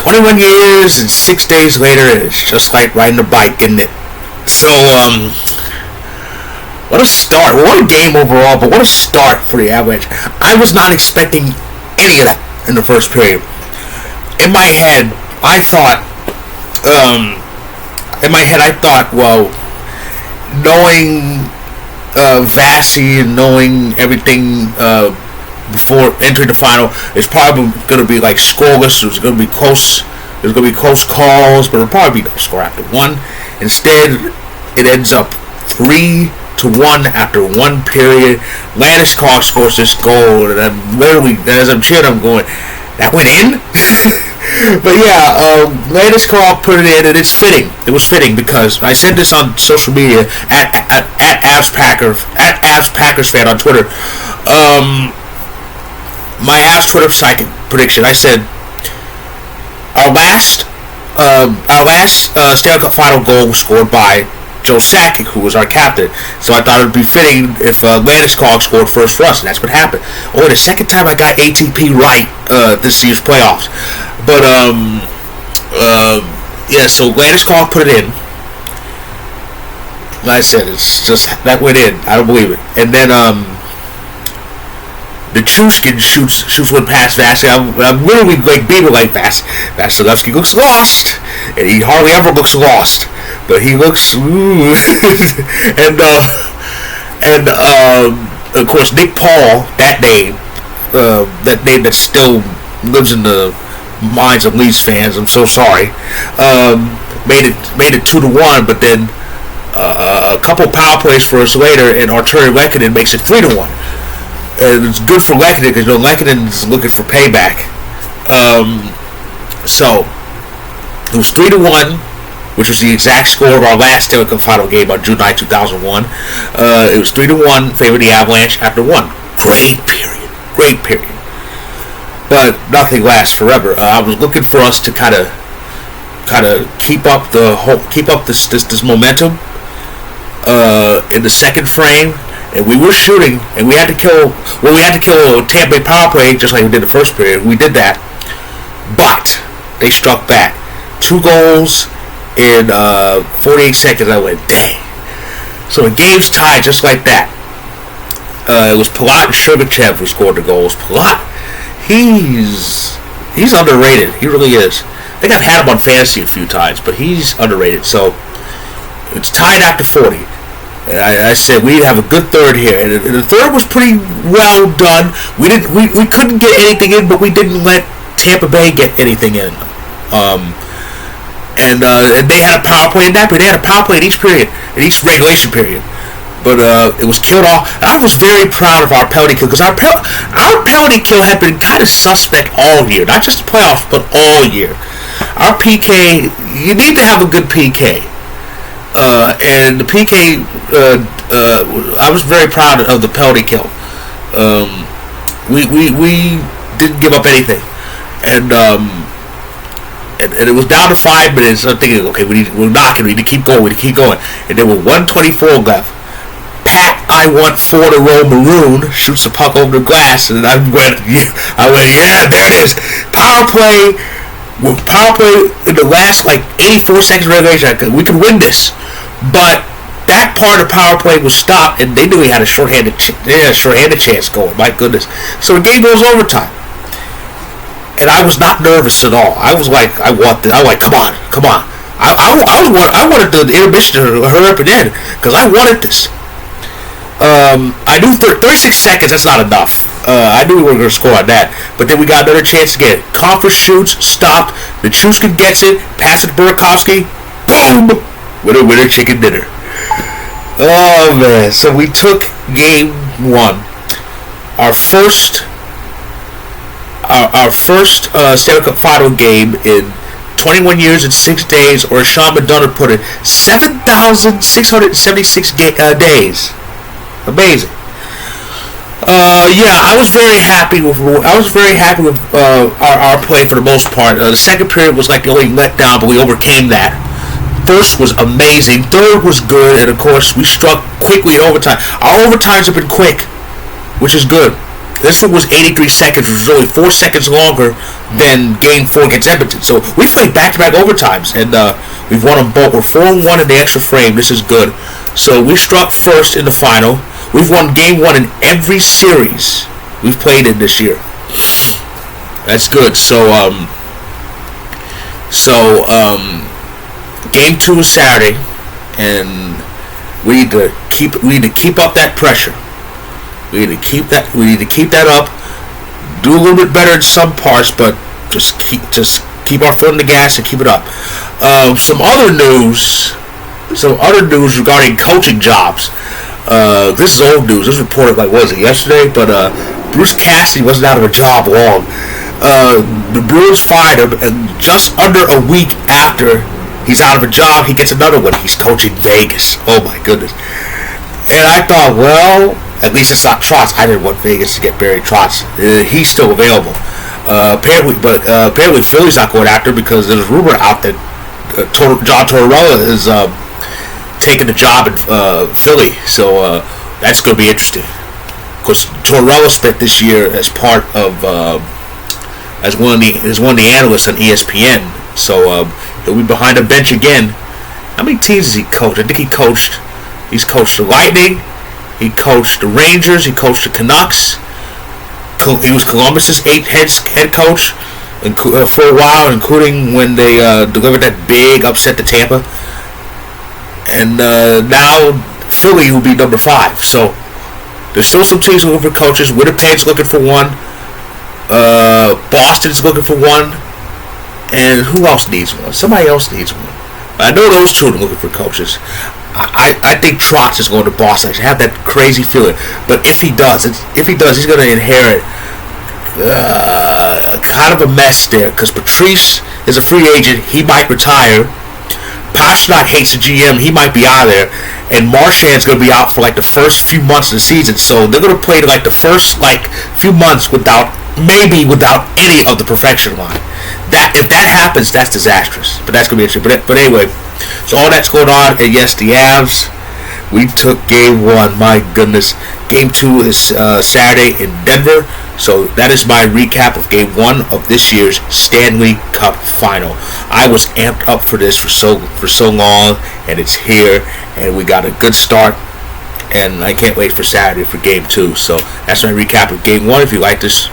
21 years and 6 days later, it's just like riding a bike, isn't it? So, what a start. What a game overall, but what a start for the Avalanche. I was not expecting any of that in the first period. In my head, I thought, well, knowing Vasi and knowing everything before entering the final, it's probably going to be like scoreless. There's going to be close. There's going to be close calls, but it'll probably be no score after one. Instead, it ends up 3-1 after one period. Landeskog scores this goal, and I'm literally, as I'm cheering, I'm going, that went in? But yeah, Landeskog put it in, and it's fitting. It was fitting because I said this on social media at Avs Packers fan on Twitter. My Avs Twitter psychic prediction. I said our last Stanley Cup final goal was scored by Joe Sakic, who was our captain. So I thought it would be fitting if Landeskog scored first for us, and that's what happened. Only the second time I got ATP right this year's playoffs. But yeah, so Landeskog put it in. Like I said, it's just that went in. I don't believe it. And then the Chuskin shoots one past Vasi. I'm literally like beating like Vasilevsky looks lost, and he hardly ever looks lost, but he looks and of course Nick Paul, that name that still lives in the minds of Leafs fans. I'm so sorry. Made it 2-1, but then a couple power plays for us later, and Arturi Lehkonen makes it 3-1. And it's good for Lehkonen because Lehkonen's looking for payback. So it was 3-1, which was the exact score of our last Stanley Cup final game on June 9, 2001. It was 3-1, favored the Avalanche after one. Great period. But nothing lasts forever. I was looking for us to kind of keep up this momentum in the second frame. And we were shooting, and we had to kill a Tampa Bay power play just like we did the first period. We did that, but they struck back. 2 goals in 48 seconds. I went, dang. So the game's tied just like that. It was Palat and Sergachev who scored the goals. Palat, he's underrated. He really is. I think I've had him on fantasy a few times, but he's underrated. So it's tied after 40. I said we'd have a good third here, and the third was pretty well done. We couldn't get anything in, but we didn't let Tampa Bay get anything in. And they had a power play in that period. They had a power play in each period, in each regulation period. But it was killed off. I was very proud of our penalty kill because our penalty kill had been kind of suspect all year, not just the playoffs, but all year. Our PK, you need to have a good PK. And the PK, I was very proud of the penalty kill. We didn't give up anything, and it was down to 5 minutes. I'm thinking, okay, we're knocking. We need to keep going. And there were 1:24 left. Pat, I want 4 in a row. Maroon shoots the puck over the glass, and I went, yeah, there it is. Power play in the last 84 seconds of regulation. We could win this. But that part of the power play was stopped, and they knew he had a shorthanded chance going. My goodness! So the game goes overtime, and I was not nervous at all. I was like, I want this. I was like, come on! I wanted the intermission to hurry up and end because I wanted this. I knew 36 seconds. That's not enough. I knew we were going to score on that, but then we got another chance again. Confer shoots, stopped. The Chuskin gets it, pass it to Burakovsky. Boom! Winner, chicken dinner. Oh man! So we took game 1, our first Stanley Cup final game in 21 years and 6 days, or as Sean McDonough put it, 7,676 days. Amazing. Yeah, I was very happy with our play for the most part. The second period was like the only letdown, but we overcame that. First was amazing. Third was good, and of course we struck quickly in overtime. Our overtimes have been quick, which is good. This one was 83 seconds, which was only 4 seconds longer than Game 4 against Edmonton. So we played back-to-back overtimes, and we've won them both. We're 4-1 in the extra frame. This is good. So we struck first in the final. We've won Game 1 in every series we've played in this year. That's good. So Game 2 is Saturday, and we need to keep up that pressure. We need to keep that up. Do a little bit better in some parts, but just keep our foot on the gas and keep it up. Some other news regarding coaching jobs. This is old news. This was reported yesterday? But Bruce Cassidy wasn't out of a job long. The Brewers fired him, and just under a week after he's out of a job, he gets another one. He's coaching Vegas. Oh my goodness! And I thought, well, at least it's not Trotz. I didn't want Vegas to get Barry Trotz. He's still available. Apparently Philly's not going after, because there's a rumor out that John Tortorella is taking the job in Philly. So that's going to be interesting. Because Tortorella spent this year as part of as one of the analysts on ESPN. So he'll be behind a bench again. How many teams has he coached? I think he's coached the Lightning. He coached the Rangers. He coached the Canucks. He was Columbus's head coach for a while, including when they delivered that big upset to Tampa. And now Philly will be number 5. So there's still some teams looking for coaches. Winnipeg's looking for one. Boston's looking for one. And who else needs one? Somebody else needs one. I know those two are looking for coaches. I think Trotz is going to Boston. I have that crazy feeling. But if he does, he's going to inherit kind of a mess there. Because Patrice is a free agent. He might retire. Pastrnak hates the GM. He might be out of there. And Marchand's going to be out for the first few months of the season. So they're going to play the first few months without any of the perfection line. If that happens, that's disastrous. But that's going to be interesting. But anyway, so all that's going on. And yes, the Avs, we took Game 1. My goodness. Game 2 is Saturday in Denver. So that is my recap of Game 1 of this year's Stanley Cup Final. I was amped up for this for so long, and it's here, and we got a good start. And I can't wait for Saturday for Game 2. So that's my recap of Game 1. If you like this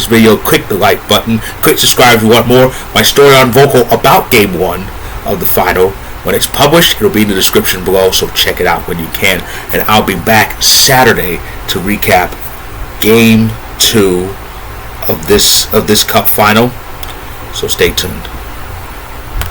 video, click the like button. Click subscribe if you want more. My story on Vocal about Game 1 of the final, when it's published, it'll be in the description below. So check it out when you can. And I'll be back Saturday to recap Game 2 of this Cup final. So stay tuned.